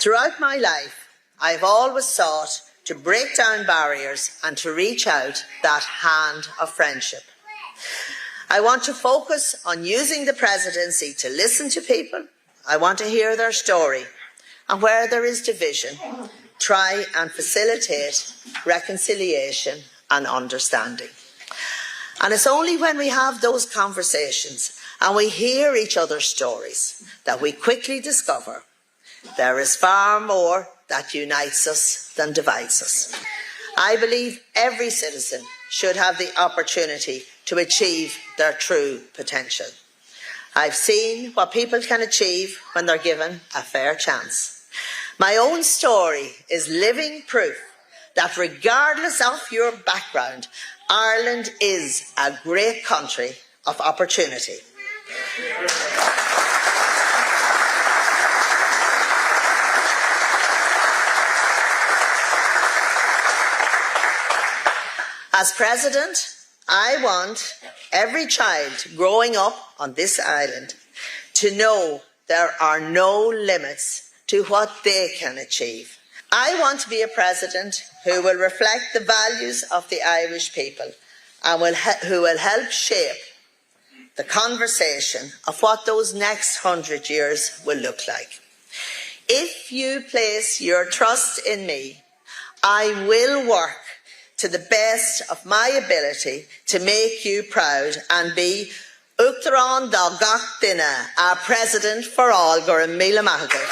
Throughout my life, I have always sought to break down barriers and to reach out that hand of friendship. I want to focus on using the presidency to listen to people. I want to hear their story, and where there is division, try and facilitate reconciliation and understanding. And it's only when we have those conversations and we hear each other's stories that we quickly discover there is far more that unites us than divides us. I believe every citizen should have the opportunity to achieve their true potential. I've seen what people can achieve when they're given a fair chance. My own story is living proof that regardless of your background, Ireland is a great country of opportunity. As President, I want every child growing up on this island to know there are no limits to what they can achieve. I want to be a president who will reflect the values of the Irish people and who will help shape the conversation of what those next 100 years will look like. If you place your trust in me, I will work to the best of my ability to make you proud and be Uachtaráin dá gach duine, a president for all. Gur mille maithagad.